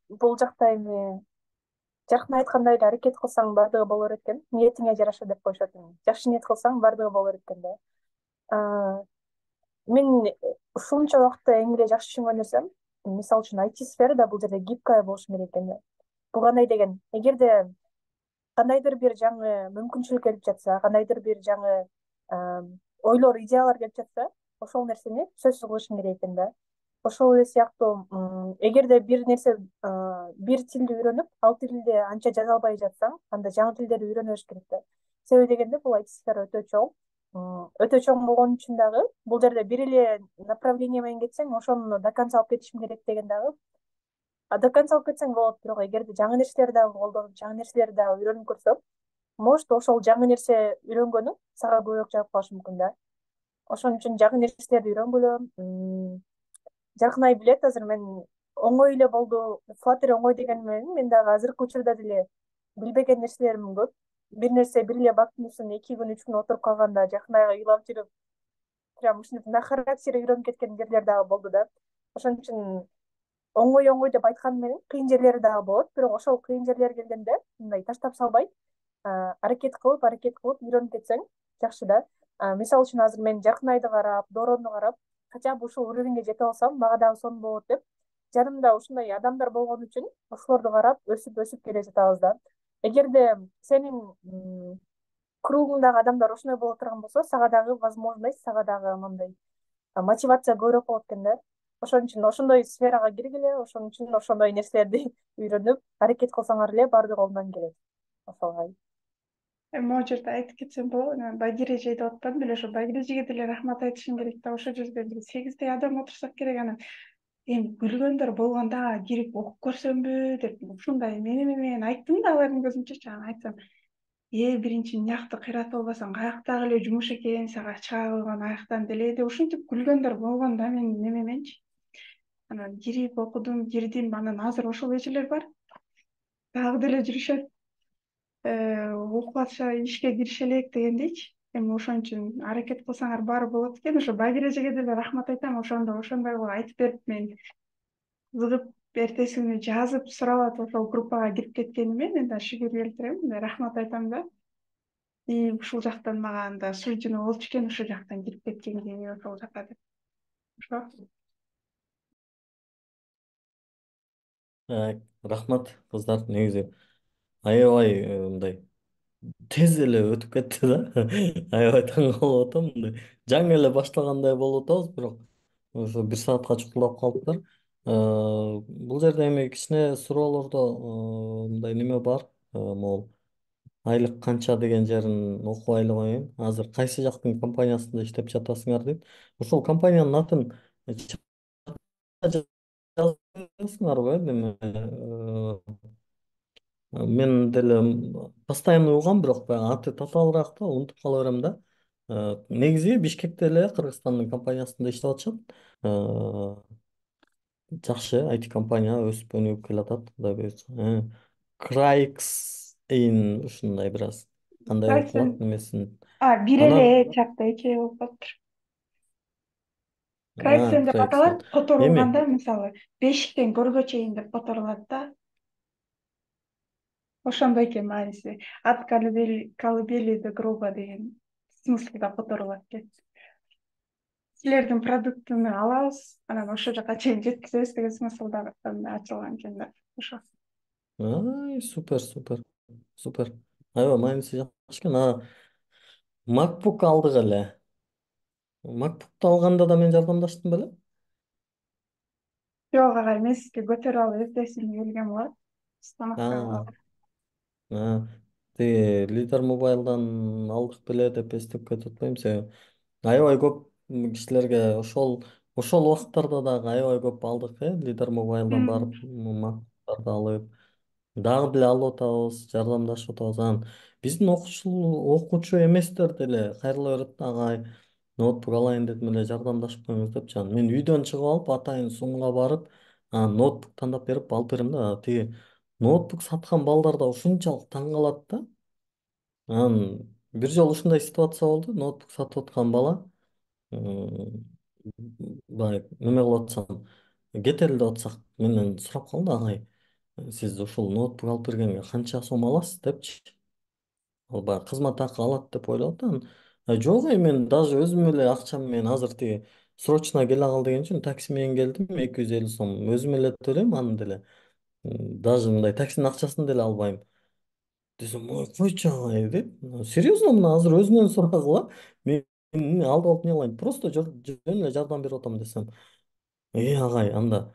Бул жакта эми жаркын айткандай эле аракет кылсаң баардыгы боло берет экен. Ниетиңе жараша деп коюшат. Жакшы ниет кылсаң баардыгы боло берет экен да. А, Мен ушунча убакытта эң эле жакшы түшүнгөн нерсем, мисалы үчүн IT сферада бул жерде гибкая болуш керек экен да. Бул кандай деген, эгерде кандайдыр бир жаңы мүмкүнчүлүк келип жатса, кандайдыр бир жаңы ойлор, идеялар келип жатса, ошол нерсени сөзсүз кылышың керек экен да. Ошол эле сыяктуу эгерде бир нерсе бир тилди үйрөнүп, ал тилде анча жаза албай жатсаң, анда жаңы тилдерди үйрөнө бериш керек да. Себеби дегенде бул IT сфера өтө чоң. Өтө чоң болгон үчүн дагы бул жерде бир эле направление менен кетсең, ошону до конца алып кетишим керек деген дагы до конца алып кетсең болот, бирок эгерде жаңы нерселерди дагы колдонуп, жаңы нерселерди дагы үйрөнүп көрсөң, может ошол жаңы нерсе үйрөнгөнүң сага көбүрөөк жагып калышы мүмкүн да. Ошон үчүн жаңы нерселерди үйрөнгүлө. Жаркынай билет, азыр мен оңой эле болду, Flutter оңой деген менен мен дагы азыркы учурда деле билбеген нерселерим көп. Бир нерсе бир эле баттын үстүнө 2 күн 3 күн отуруп калганда Жаркынайга ыйлап жүрүп, прям ушинтип на характере үйрөнүп кеткен жерлер дагы болду да. Ошон үчүн оңой оңой деп айткан менен кыйын жерлери дагы болот, бирок ошол кыйын жерлер келгенде мындай таштап салбай, аракет кылып үйрөнүп кетсең жакшы да. Мисалы үчүн азыр мен Жаркынайды карап, Дооронду карап, хотя бы ушул уровеньге жете алсам мага дагы сонун болот деп, жанымда ушундай адамдар болгон үчүн ошолорду карап өсүп өсүп келе жатабыз да. Эгерде сенин кругуңдагы адамдар ошондой боло турган болсо, сага дагы возможность, сага дагы мындай мотивация көбүрөөк болот экен да. Ошон үчүн ошондой сферага киргиле, ошон үчүн ошондой нерселерди үйрөнүп, аракет кылсаңар эле баардыгы колунан келет. Ошол. Могу жерде айтып кетсем болобу, Багира эжеди деп атпадым беле, ошо Багира эжеге деле рахмат айтышым керек да. Ошол жерде бир 8 адам отурсак керек, анан эми күлгөндөр болгондо кирип окуп көрсөмбү деп ушундай менен айттым да алардын көзүнчөчү. Анан айтсам, биринчи мыякты кыйратып албасаң, аяктагы эле жумуш экен, сага чыга койгон аяктан деле деп ушинтип күлгөндөр болгон да менин немеменчи. Анан кирип окудум, кирдим, анан азыр ошол эжелер бар. Дагы деле жүрүшөт. Окуп атышат, ишке кирише элек дегендейчи. Эми ошон үчүн аракет кылсаңар баары болот экен. Ошо Багира эжеге деле рахмат айтам. Ошондой кылып айтып берип, мен зыгып эртеси күнү жазып сурап атып ошол группага кирип кеткениме мен да шүгүр келтирем, мындай рахмат айтам да. И ушул жактан мага анда суждено болчу экен, ушул жактан кирип кеткенге ошол жака деп. Ошо. Рахмат кыздар, негизи аябай мындай тез эле өтүп кетти да. Аябай таң калып атам, мындай жаңы эле баштагандай болуп атабыз, бирок ошо 1 саатка чукулдап калыптыр. Бул жерде эми кичине суроолордо мындай неме бар, могул айлык канча деген жерин окубай эле коеюн. Азыр кайсы жактын компаниясында иштеп жатасыңар дейт. Ошол компаниянын атын жазасыңарбы неме мен деле постоянно угам, бирок баягы аты татаалыраак да унутуп кала берем да. Негизи Бишкекте эле Кыргызстандын компаниясында иштеп атышат. Э, Жакшы IT компания өсүп өнүгүп келатат, Кудай буйрса. Крайкс ушундай бир аз кандай болуп Крайсен калат немесин. бир эле Анан чакта эки болуп калыптыр. Крайсен деп Крайкс аталат, болот. которулганда Эми мисалы бешиктен көргө чейин деп которулат да. Ошондой экен мааниси. От колыбели до гроба деген смыслда которулат экен. Силердин продуктуну алабыз, анан ошол жака чейин жеткизебиз деген смыслда ачылган экен да. Ошо. ай, супер, супер, супер. Аябай майнусы жакшы экен. MacBook алдык эле. MacBook'tu алганда да мен жардамдаштым беле? Жок агай, мен сизге көтөрүп алып эртесин келгем го. Станокко. А, а, тиги Лидер Мобайлдан алдык беле деп эстеп кетип атпайм, себеби аябай көп кишилерге ошол убакыттарда дагы аябай көп алдык, Лидер Мобайлдан барып MacBook'тарды алып дагы деле алып атабыз, жардамдашып атабыз. Анан биздин окуучу эместер деле кайрыла берет да, агай ноутбук алайын дедим эле жардамдашып коюңуз депчи. Анан мен үйдөн чыгып алып атайын сумга барып анан ноутбук тандап берип алып берем да. Тиги ноутбук саткан балдар да ушунчалык таң калат да. Анан бир жолу ушундай ситуация болду. Ноутбук сатып аткан бала м, баягы неме кылып атсам, кетели деп атсак менден сурап калды, агай, сиз ушул ноутбук алып бергенге канча сом аласыз депчи. Ал баягы кызмат акы алат деп ойлоп атам. Жок, мен даже өзүм эле акчам менен азыр тиги срочно келе кал деген үчүн такси менен келдим, 250 сом өзүм эле төлөйм аны деле. Даже мындай таксинин акчасын деле албайм десем, ой койчу агай деп. Серьезно, мына азыр өзүнөн сурагыла, мен алдып алып эмне кылайын, просто жөн эле жардам берип атам десем, агай, анда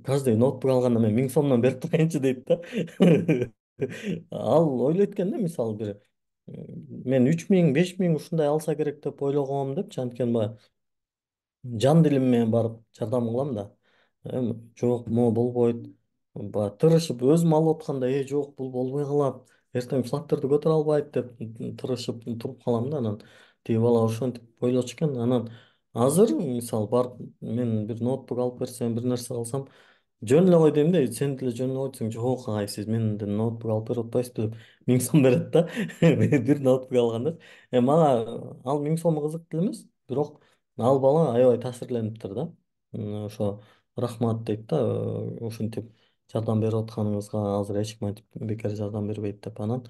каждый ноутбук алганда мен 1000 сомдон берип турайынчы дейт да. Ал ойлойт экен да, мисалы бир мен 3000, 5000 ушундай алса керек деп ойлогом депчи, анткени баягы жан дилим менен барып жардам кылам да. Эми жок, могу болбойт. Баягы тырышып өзүм алып атканда, жок, бул болбой калат. Эртең флактерди көтөрө албайт деп тырышып туруп калам да. Анан тиги бала ошентип ойлочу экен. Анан азыр мисалы барып мен бир ноутбук алып берсем, бир нерсе кылсам, жөн эле кой дейм да, сен деле жөн эле кой десең, жок агай, сиз менден ноутбук алып берип атпайсызбы деп 1000 сом берет да. Бир ноутбук алганда. Мага ал 1000 сому кызык деле эмес, бирок ал бала аябай таасирлениптир да. Ошо рахмат дейт да, ушинтип жардам берип атканыңызга, азыр эч ким антип бекер жардам бербейт деп. Анан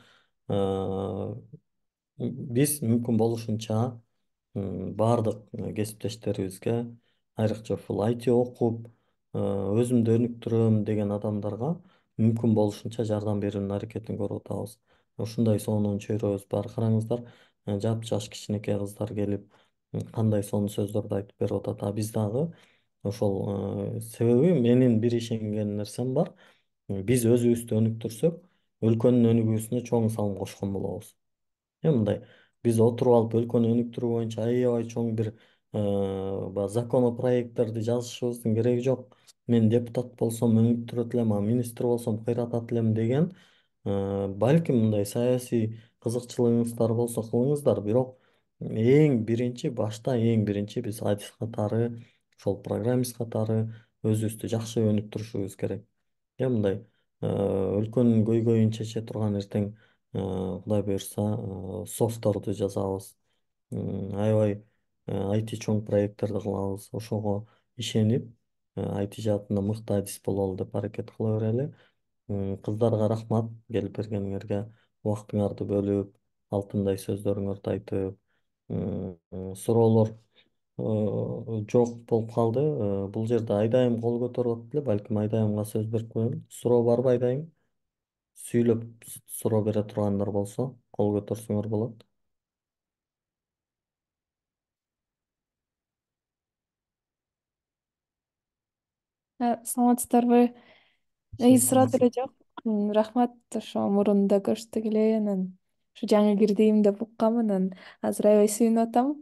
биз мүмкүн болушунча баардык кесиптештерибизге, айрыкча ушул IT окуп өзүмдү өнүктүрөм деген адамдарга мүмкүн болушунча жардам берүүнүн аракетин көрүп атабыз. Ушундай сонун чөйрөбүз бар. Караңыздар, жапжаш кичинекей кыздар келип кандай сонун сөздөрдү айтып берип атат. Биз дагы ошол себеби менин бир ишенген нерсем бар. Биз өзүбүздү өнүктүрсөк, өлкөнүн өнүгүүсүнө чоң салым кошкон болобуз. Мындай биз отуруп алып өлкөнү өнүктүрүү боюнча аябай чоң бир баягы законопроекттерди жазышыбыздын кереги жок. Мен депутат болсом өнүктүрөт элем, министр болсом кыйратат элем деген балким мындай саясий кызыкчылыгыңыздар болсо кылыңыздар. Бирок эң биринчи биз адис катары, ошол программист катары өзүбүздү жакшы өнүктүрүшүбүз керек. Мындай өлкөнүн көйгөйүн чече турган эртең Кудай буюрса софтторду жазабыз. Аябай IT чоң проекттерди кылабыз. Ошого ишенип, IT жаатында мыкты адис бололу деп аракет кыла берели. Кыздарга рахмат келип бергениңерге, убактыңарды бөлүп, алтындай сөздөрүңөрдү айтып, суроолор жок болуп калды. Бул жерде Айдайым кол көтөрүп атты эле. Балким Айдайымга сөз берип коелу. Суроо барбы Айдайым? Сүйлөп суроо бере тургандар болсо кол көтөрсөңөр болот. Саламатсыздарбы? Негизи суроо деле жок. Рахмат, ошо мурунда көрсөтүк эле анан ушу жаңы кирдим деп уккам, анан азыр аябай сүйүнүп атам.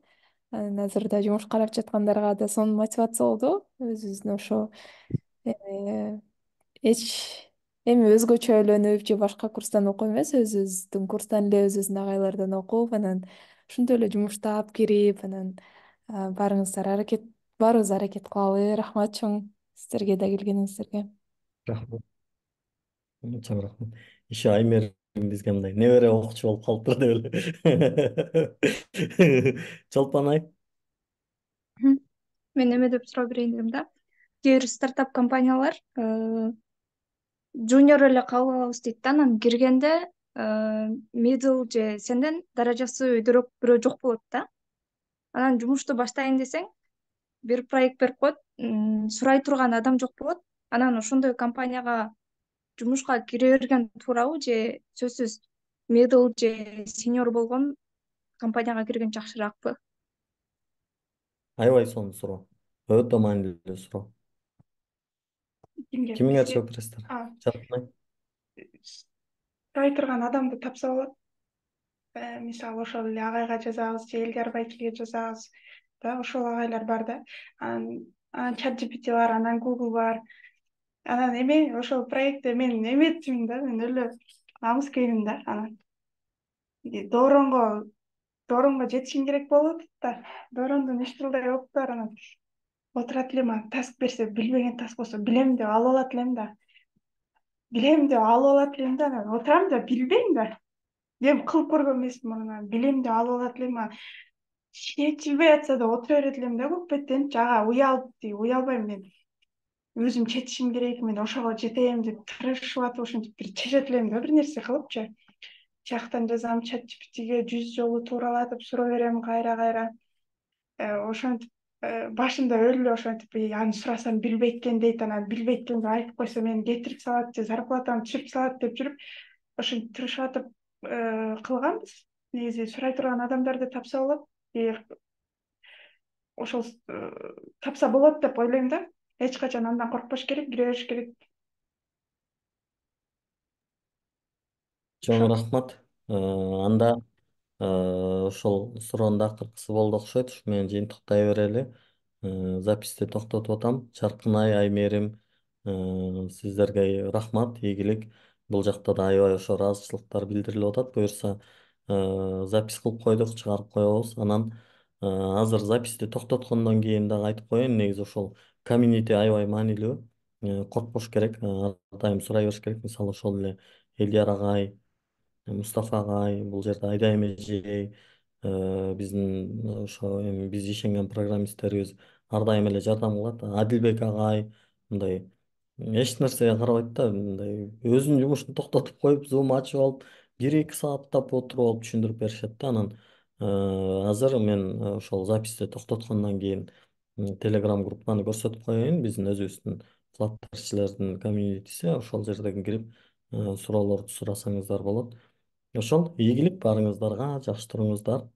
Анан азыр да жумуш карап жаткандарга да сонун мотивация болду. Өзүбүздүн ошо Э, эч эми өзгөчөлөнүп же башка курстан окуп эмес, өзүбүздүн курстан эле өзүбүздүн агайлардан окуп, анан ошентип эле жумуштап кирип, анан баарыбыз аракет кылалы. Рахмат чоң сиздерге да келгениңиздерге. Рахмат. Чоң рахмат. Еще Аймер бизге мындай небере окуучу болуп калыптыр деп эле. Чолпон ай. Мгм. Мен эме деп суроо берейин дедим да. Кээ бир стартап компаниялар жуниор эле кабыл алабыз дейт да, анан киргенде middle же сенден даражасы өйдөрөөк бирөө жок болот да. Анан жумушту баштайын десең, бир проект берип коет, сурай турган адам жок болот. Анан ошондой компанияга жумушка кире берген туурабы же сөзсүз middle же senior болгон компанияга кирген жакшыраакпы? Аябай сонун суроо. Өтө маанилүү суроо. Кимге? Кимиңер Бизге? жооп бересиздер? Чолпон ай. Сурай турган адамды тапса болот. Мисалы ошол эле агайга жазабыз же Элдер Байкеге жазабыз да, ошол агайлар бар да. Анан ChatGPT бар, анан Google бар. Анан эме ошол проектте мен эметчимин да, мен эле намыскеймин да. Анан дооронго жетишим керек болуп атат да. Доорондон иш кылдай болуптур. Анан отурат элем, анан таск берсе, билбеген таск болсо билем деп алып алат элем да. Анан отурам да билбейм да. Эми кылып көргөн эмесмин мурунан. Билем деп алып алат элем, анан чечилбей атса да отура берет элем да көппеттенчи. Ага уялбайм мен. Өзүм чечишим керек, мен ошого жетейм деп тырышып атып ошентип бир чечет элем да, бир нерсе кылыпчы. Чактан жазам, ChatGPTге 100 жолу тууралатып суроо берем кайра. Ошентип башында өлү ошентип аны сурасам билбейт экен дейт, анан билбейт экенин айтып койсо мени кетирип салат же зарплатамды түшүрүп салат деп жүрүп ошентип тырышып атып кылганбыз. Негизи сурай турган адамдарды тапса болот. Ошол тапса болот деп ойлойм да. Эч качан андан коркпош керек, кире бериш керек. Чоң Ошол. рахмат. Анда ошол суроонун акыркысы болду окшойт. Ушу менен жыйынтыктай берели. Записти токтотуп атам. Чаркынай, Аймерим, сиздерге рахмат, ийгилик. Бул жакта да аябай ошо ыраазычылыктар билдирилип атат. Буюрса запись кылып койдук, чыгарып коебуз. Анан азыр записти токтоткондон кийин дагы айтып коеюн, негизи ошол комьюнити аябай маанилүү. Коркпош керек, ар дайым сурай бериш керек. Мисалы ошол эле Элдияр агай, Мустафа агай, бул жерде Айдай эжей, биздин ошо эми биз ишенген программисттерибиз ар дайым эле жардам кылат. Адилбек агай мындай эч нерсеге карабайт да, мындай өзүнүн жумушун токтотуп коюп, зум ачып алып, 1-2 сааттап отуруп алып түшүндүрүп беришет да. Анан азыр мен ошол записти токтоткондон кийин Telegram группаны көрсөтүп коеюн. Биздин өзүбүздүн флаттерчилердин комьюнитиси, ошол жерден кирип суроолорду сурасаңыздар болот. Ошол ийгилик баарыңыздарга, жакшы туруңуздар.